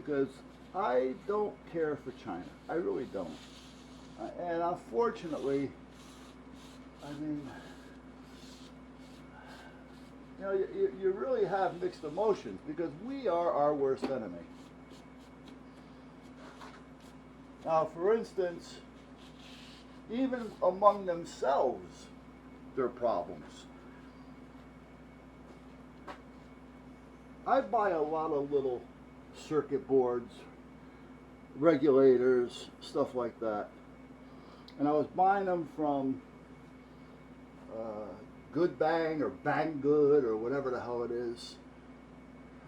because I don't care for China. I really don't. And unfortunately, I mean, you know, you really have mixed emotions because we are our worst enemy. Now, for instance, even among themselves, there are problems. I buy a lot of little circuit boards, regulators, stuff like that. And I was buying them from Good Bang or Bang Good or whatever the hell it is.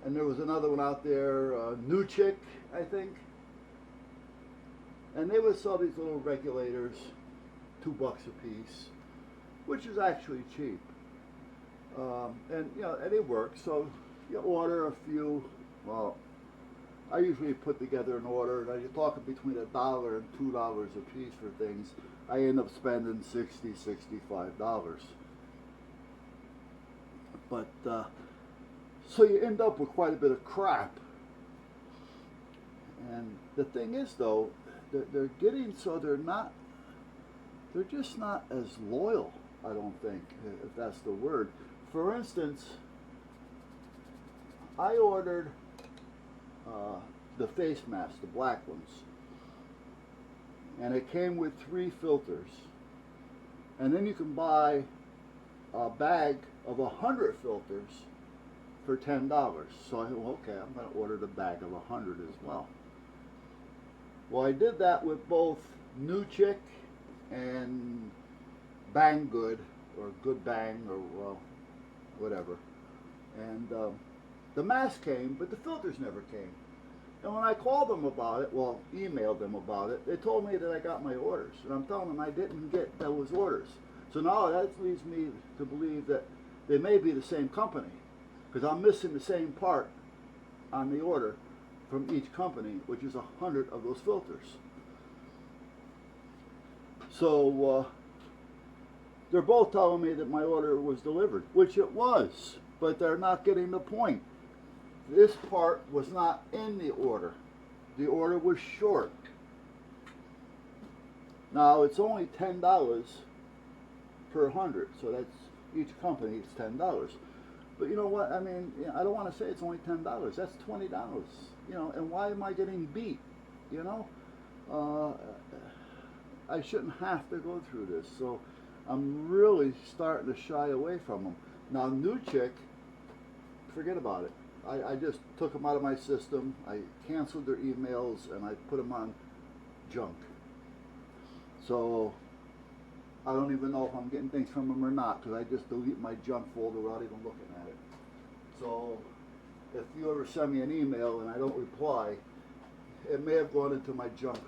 And there was another one out there, New Chick, I think. And they would sell these little regulators, $2 a piece, which is actually cheap. And you know, and they work. So you order a few. Well, I usually put together an order, and you're talking between $1 and $2 a piece for things. I end up spending $60, $65. But so you end up with quite a bit of crap. And the thing is, though, they're getting so they're just not as loyal, I don't think, if that's the word. For instance, I ordered the face masks, the black ones, and it came with 3 filters. And then you can buy a bag of 100 filters for $10. So I thought, well, okay, I'm going to order the bag of 100 as well. Well, I did that with both New Chick and Bang Good, or Good Bang, or well, whatever. And the mask came, but the filters never came. And when I called them about it, well, emailed them about it, they told me that I got my orders. And I'm telling them I didn't get those orders. So now that leads me to believe that they may be the same company, because I'm missing the same part on the order from each company, which is 100 of those filters. So they're both telling me that my order was delivered, which it was, but they're not getting the point. This part was not in the order. The order was short. Now it's only $10 per 100, so that's each company it's $10. But you know what? I mean, I don't want to say it's only $10. That's $20. You know, and why am I getting beat? You know, I shouldn't have to go through this. So I'm really starting to shy away from them. Now, New Chick, forget about it. I just took them out of my system. I canceled their emails and I put them on junk. So I don't even know if I'm getting things from them or not, because I just delete my junk folder without even looking at it. So if you ever send me an email and I don't reply, it may have gone into my junk.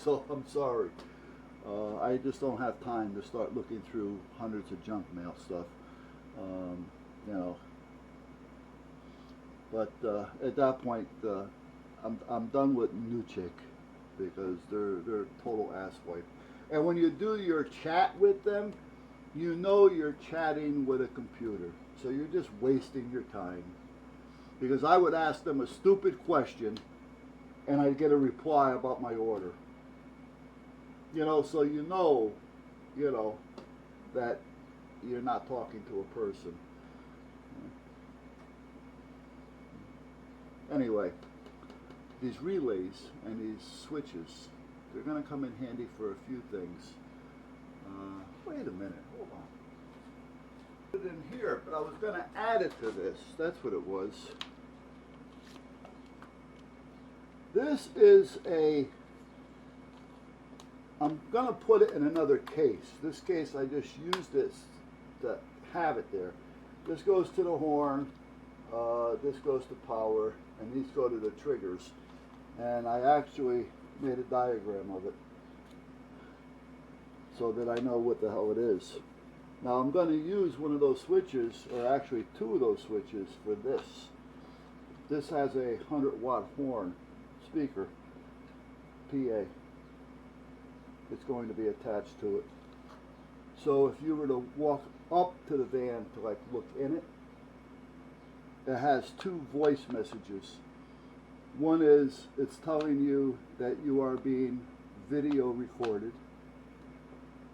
So I'm sorry. I just don't have time to start looking through hundreds of junk mail stuff. You know. But at that point, I'm done with New Chick, because they're total asswipe. And when you do your chat with them, you know you're chatting with a computer. So you're just wasting your time. Because I would ask them a stupid question and I'd get a reply about my order. You know, so you know that you're not talking to a person. Anyway, these relays and these switches, they're going to come in handy for a few things. Wait a minute, hold on. Put it in here, but I was going to add it to this. That's what it was. This is I'm going to put it in another case. This case, I just used this to have it there. This goes to the horn, this goes to power, and these go to the triggers. And I actually made a diagram of it so that I know what the hell it is. Now I'm going to use one of those switches, or actually 2 of those switches, for this. This has a 100-watt horn speaker, PA. It's going to be attached to it. So if you were to walk up to the van to like look in it, it has 2 voice messages. One is it's telling you that you are being video recorded,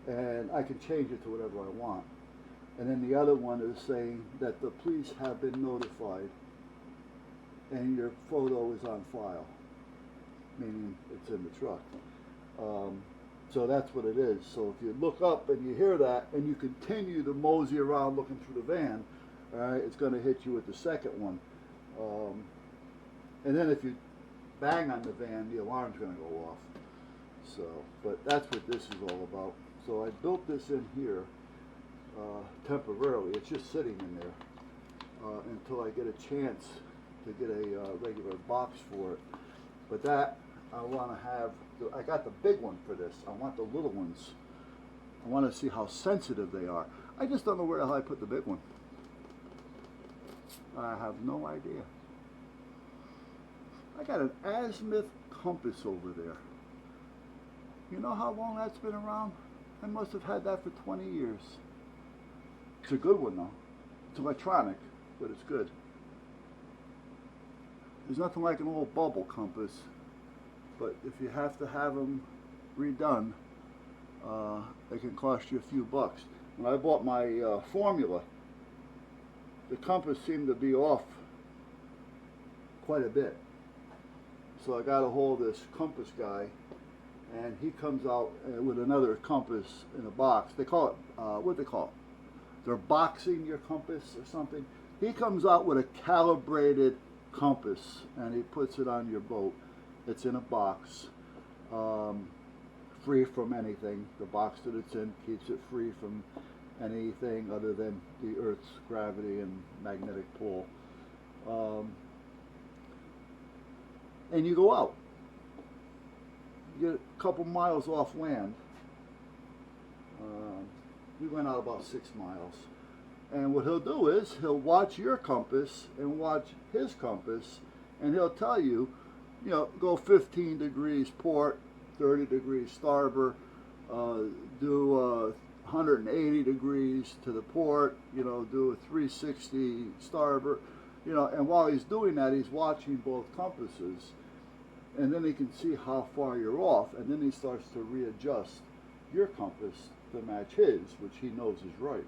and I can change it to whatever I want. And then the other one is saying that the police have been notified and your photo is on file, meaning it's in the truck. So that's what it is. So if you look up and you hear that and you continue to mosey around looking through the van, all right, it's going to hit you with the second one. And then if you bang on the van, the alarm's going to go off. So, but that's what this is all about. So I built this in here temporarily. It's just sitting in there until I get a chance to get a regular box for it. But that I want to have. I got the big one for this. I want the little ones. I want to see how sensitive they are. I just don't know where the hell I put the big one. I have no idea. I got an azimuth compass over there. You know how long that's been around? I must have had that for 20 years. It's a good one though. It's electronic, but it's good. There's nothing like an old bubble compass, but if you have to have them redone, it can cost you a few bucks. When I bought my formula, the compass seemed to be off quite a bit. So I got a hold of this compass guy, and he comes out with another compass in a box. They call it, what do they call it? They're boxing your compass or something. He comes out with a calibrated compass, and he puts it on your boat. It's in a box, free from anything. The box that it's in keeps it free from anything other than the Earth's gravity and magnetic pull. And you go out. You get a couple miles off land. We went out about 6 miles. And what he'll do is he'll watch your compass and watch his compass, and he'll tell you, you know, go 15 degrees port, 30 degrees starboard, do 180 degrees to the port, you know, do a 360 starboard, you know, and while he's doing that, he's watching both compasses, and then he can see how far you're off, and then he starts to readjust your compass to match his, which he knows is right.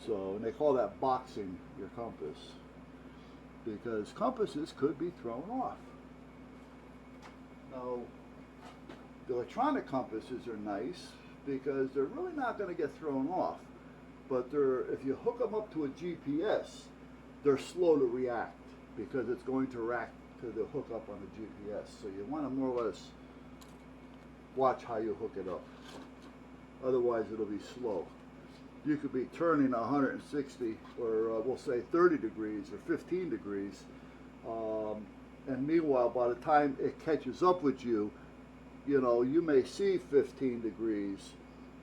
So, and they call that boxing your compass, because compasses could be thrown off. Now, the electronic compasses are nice because they're really not going to get thrown off, but they're, if you hook them up to a GPS, they're slow to react because it's going to react to the hookup on the GPS. So you want to more or less watch how you hook it up. Otherwise, it'll be slow. You could be turning 160 or we'll say 30 degrees or 15 degrees, and meanwhile, by the time it catches up with you, you know, you may see 15 degrees,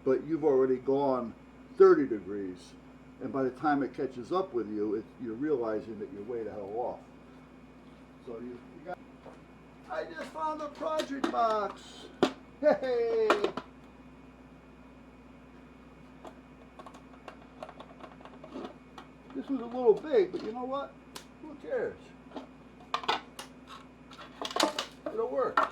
but you've already gone 30 degrees, and by the time it catches up with you, you're realizing that you're way the hell off. So you got. I just found a project box. Hey. This was a little big, but you know what? Who cares? It'll work.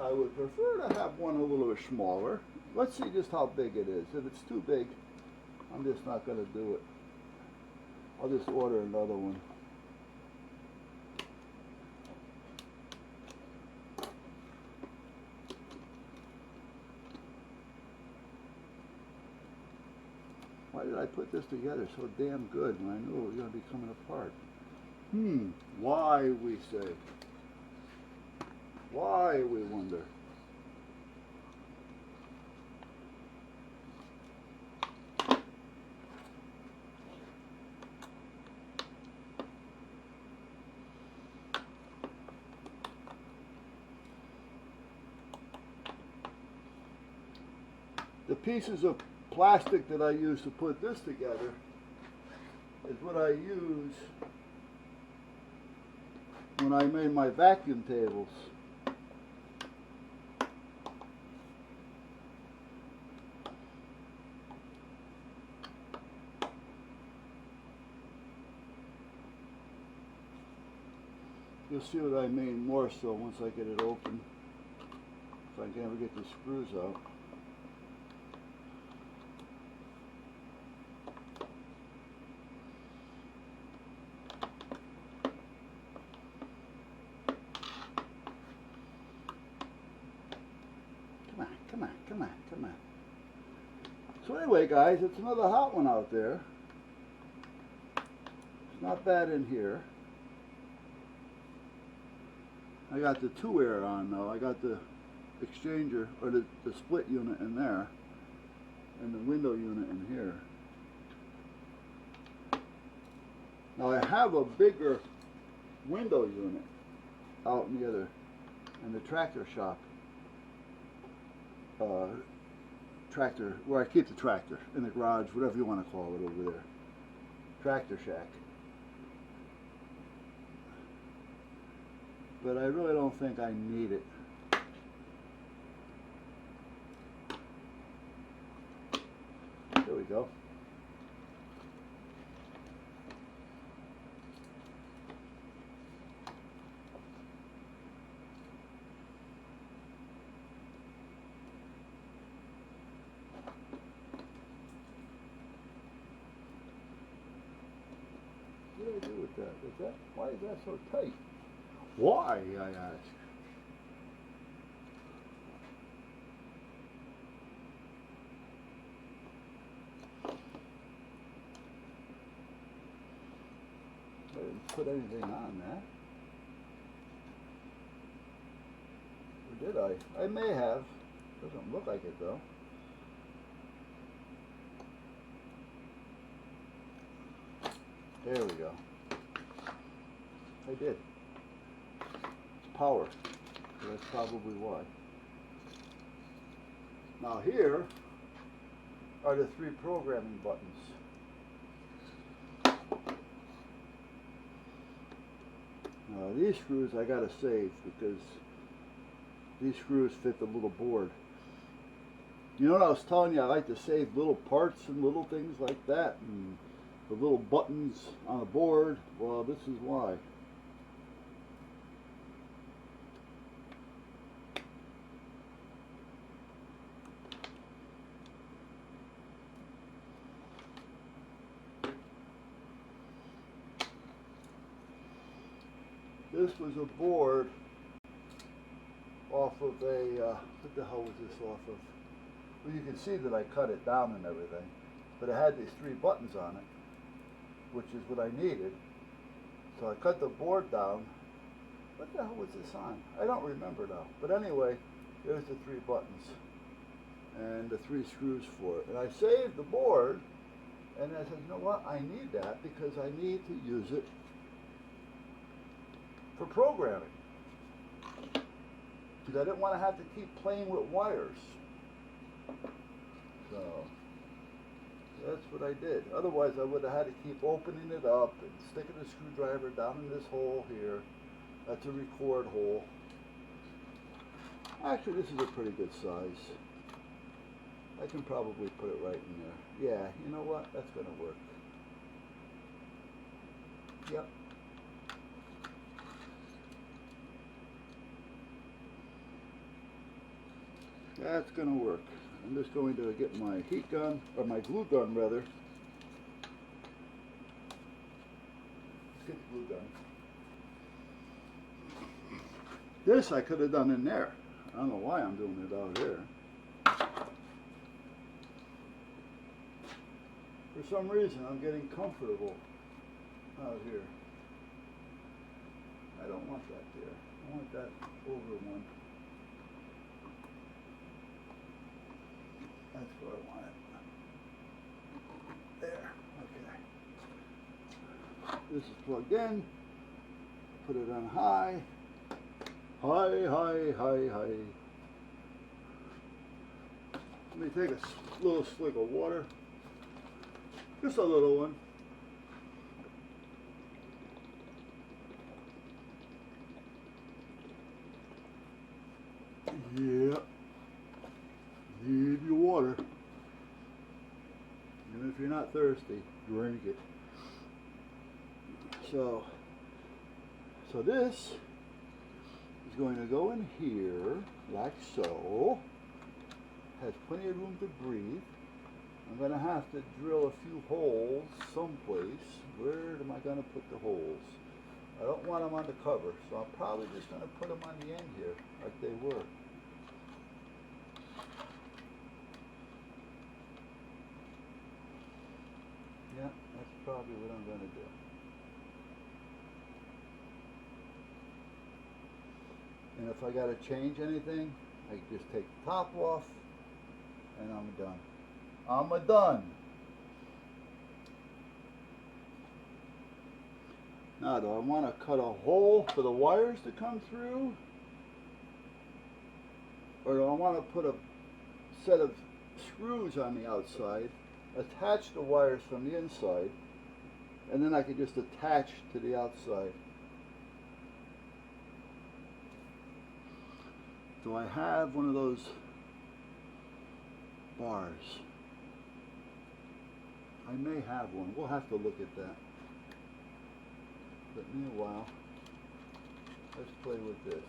I would prefer to have one a little bit smaller. Let's see just how big it is. If it's too big, I'm just not going to do it. I'll just order another one. Why did I put this together so damn good when I knew it was going to be coming apart? Why, we say. Why, we wonder. The pieces of plastic that I use to put this together is what I use when I made my vacuum tables. You'll see what I mean more so once I get it open. If I can ever get the screws out. Come on, come on, come on, come on. So anyway, guys, it's another hot one out there. It's not bad in here. I got the 2-air on though. I got the exchanger or the split unit in there and the window unit in here. Now I have a bigger window unit out in the other, in the tractor shop. Tractor, where I keep the tractor, in the garage, whatever you want to call it over there. Tractor shack. But I really don't think I need it. There we go. What do I do with that? Why is that so tight? Why, I ask? I didn't put anything on that. Or did I? I may have. Doesn't look like it though. There we go. I did. It's power. So that's probably why. Now here are the 3 programming buttons. Now these screws I gotta save because these screws fit the little board. You know what I was telling you, I like to save little parts and little things like that, and the little buttons on the board. Well, this is why. This was a board off of a, what the hell was this off of? Well, you can see that I cut it down and everything, but it had these 3 buttons on it, which is what I needed. So I cut the board down. What the hell was this on? I don't remember now. But anyway, there's the 3 buttons and the 3 screws for it. And I saved the board, and I said, you know what? I need that because I need to use it for programming. Because I didn't want to have to keep playing with wires. So that's what I did. Otherwise I would have had to keep opening it up and sticking a screwdriver down in this hole here. That's a record hole. Actually, this is a pretty good size. I can probably put it right in there. Yeah, you know what? That's going to work. Yep. That's going to work. I'm just going to get my heat gun, or my glue gun rather. Let's get the glue gun. This I could have done in there. I don't know why I'm doing it out here. For some reason I'm getting comfortable out here. I don't want that there. I want that over one. That's where I want it. There. Okay. This is plugged in. Put it on high. High, high, high, high. Let me take a little swig of water. Just a little one. Yep. Need your water. Even if you're not thirsty, drink it. So, So this is going to go in here like so. Has plenty of room to breathe. I'm going to have to drill a few holes someplace. Where am I going to put the holes? I don't want them on the cover, so I'm probably just going to put them on the end here, like they were. Yeah, that's probably what I'm going to do. And if I got to change anything, I can just take the top off, and I'm done. I'm done. Now, do I want to cut a hole for the wires to come through? Or do I want to put a set of screws on the outside, attach the wires from the inside, and then I can just attach to the outside? Do I have one of those bars? I may have one. We'll have to look at that. But meanwhile, let's play with this.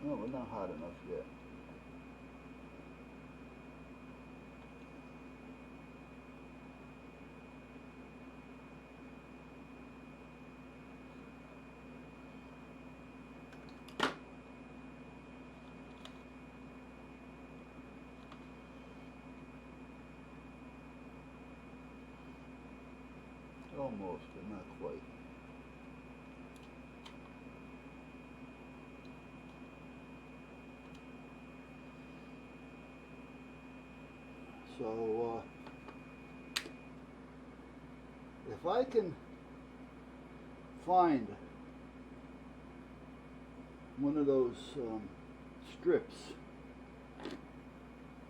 No, we're not hot enough yet. Almost, but not quite. So, if I can find one of those strips,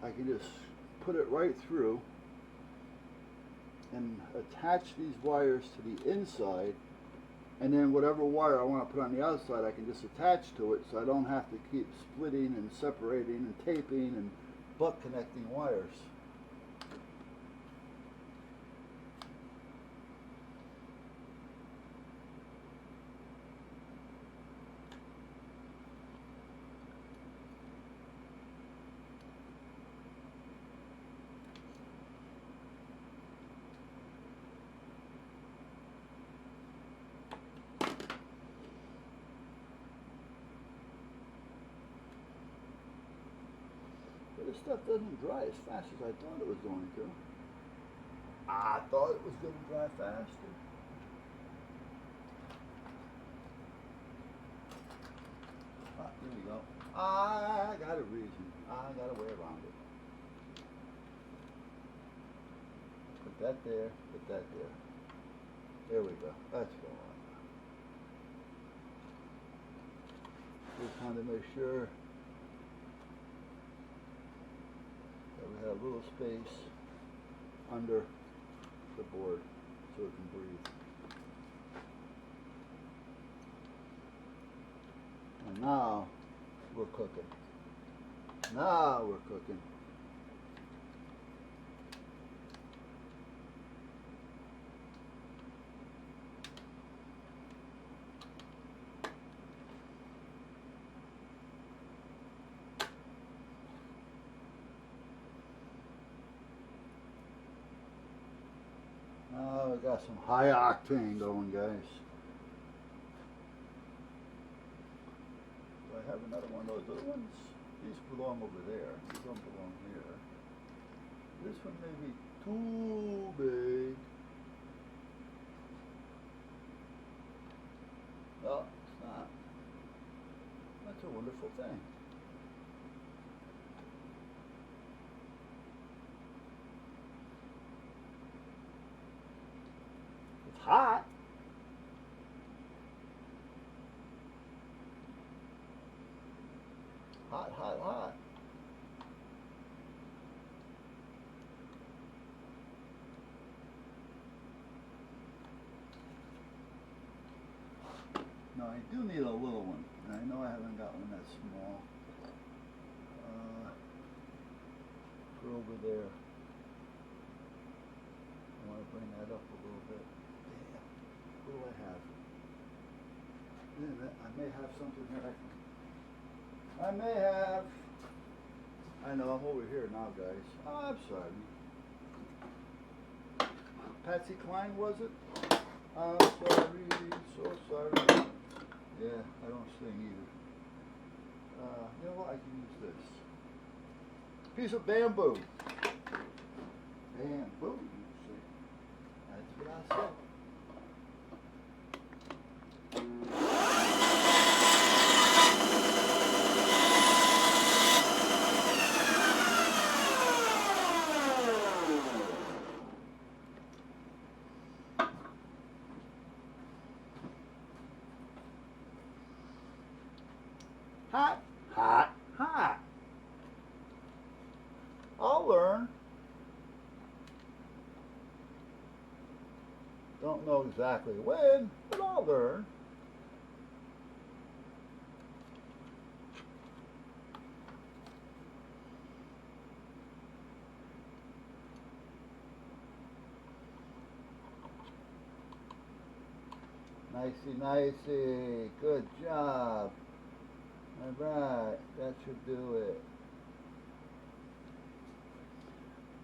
I can just put it right through and attach these wires to the inside, and then whatever wire I want to put on the outside I can just attach to it, so I don't have to keep splitting and separating and taping and butt connecting wires. This stuff doesn't dry as fast as I thought it was going to. I thought it was going to dry faster. Ah, here we go. I got a reason. I got a way around it. Put that there, put that there. There we go. Let's go on. Just wanted to make sure we have a little space under the board so it can breathe. And now we're cooking. Now we're cooking. Now we got some high octane going, guys. Do I have another one of those little ones? These belong over there. These don't belong here. This one may be too big. No, it's not. That's a wonderful thing. It's hot. Hot, hot, hot. No, I do need a little one. And I know I haven't got one that small. For over there. I'll bring that up a little bit. Damn. What do I have? I may have something here. I may have. I know, I'm over here now, guys. Oh, I'm sorry. Patsy Cline, was it? I'm sorry, so sorry. Yeah, I don't sing either. You know what? I can use this. Piece of bamboo. Bamboo, you see. That's what I said. Hot, hot, hot. I'll learn. Don't know exactly when, but I'll learn. Nicey, nicey. Good job. All right, that should do it.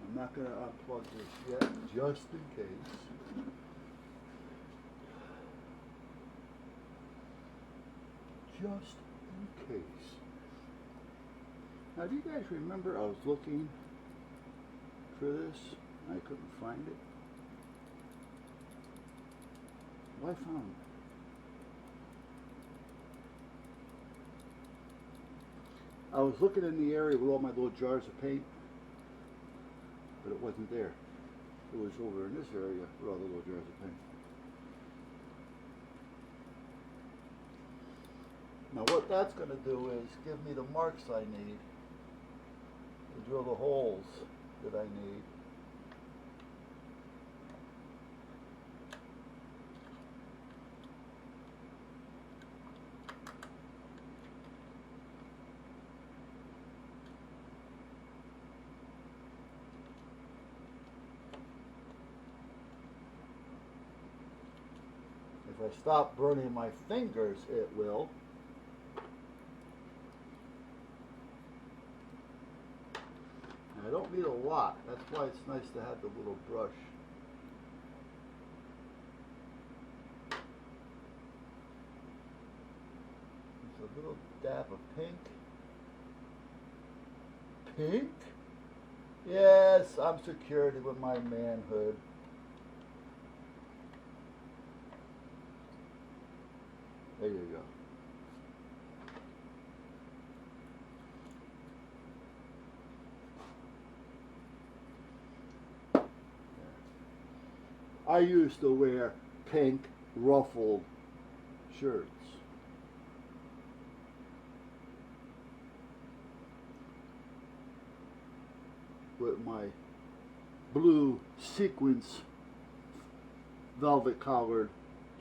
I'm not going to unplug this yet, just in case. Just in case. Now, do you guys remember I was looking for this? I couldn't find it. Well, I found it. I was looking in the area with all my little jars of paint, but it wasn't there. It was over in this area with all the little jars of paint. Now what that's going to do is give me the marks I need to drill the holes that I need. If I stop burning my fingers, it will. And I don't need a lot. That's why it's nice to have the little brush. Just a little dab of pink. Pink? Yes, I'm secured with my manhood. There you go. I used to wear pink ruffled shirts. With my blue sequins velvet collared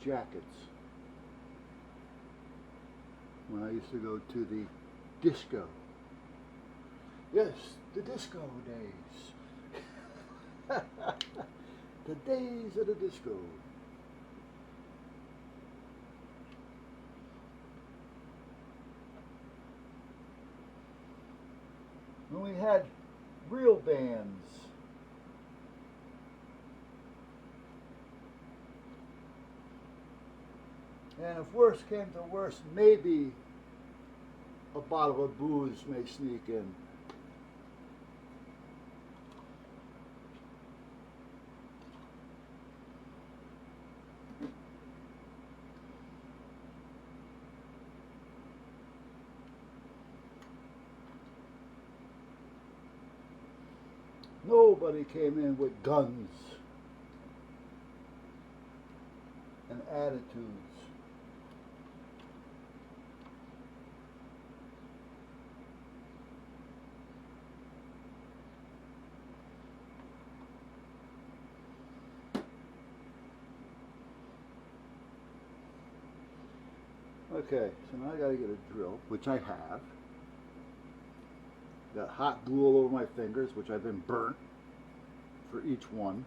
jackets. When I used to go to the disco. Yes, the disco days. The days of the disco. When we had real bands. And if worse came to worse, maybe a bottle of booze may sneak in. Nobody came in with guns and attitudes. Okay, so now I gotta get a drill, which I have. Got hot glue all over my fingers, which I've been burnt for each one.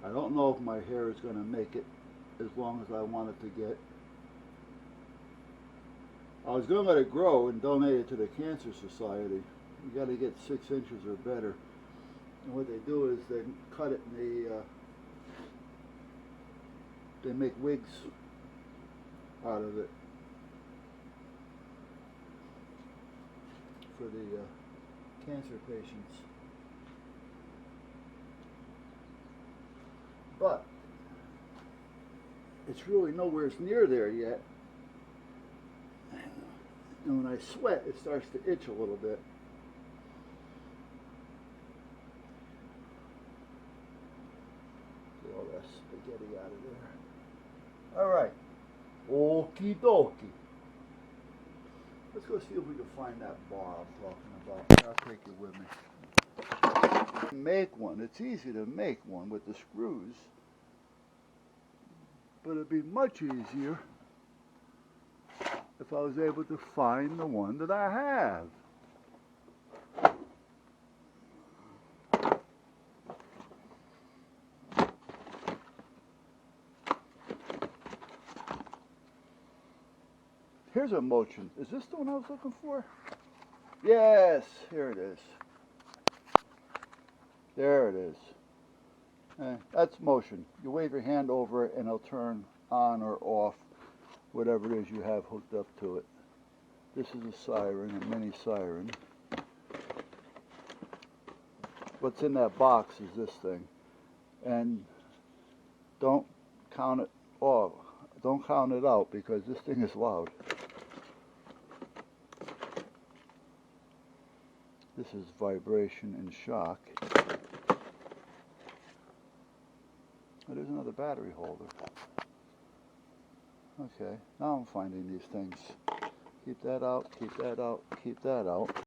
I don't know if my hair is going to make it as long as I want it to get. I was going to let it grow and donate it to the Cancer Society. You got to get 6 inches or better. And what they do is they cut it and they make wigs out of it for the cancer patients. But it's really nowhere near there yet. And when I sweat, it starts to itch a little bit. Get all that spaghetti out of there. Alright. Okie dokie. Let's go see if we can find that bar I'm talking about. I'll take it with me. Make one. It's easy to make one with the screws. But it'd be much easier if I was able to find the one that I have. Here's a motion. Is this the one I was looking for? Yes, here it is. There it is. That's motion. You wave your hand over it and it'll turn on or off whatever it is you have hooked up to it. This is a siren, a mini siren. What's in that box is this thing. And don't count it off. Don't count it out because this thing is loud. This is vibration and shock. Oh, there's another battery holder. Okay, now I'm finding these things. Keep that out, keep that out, keep that out.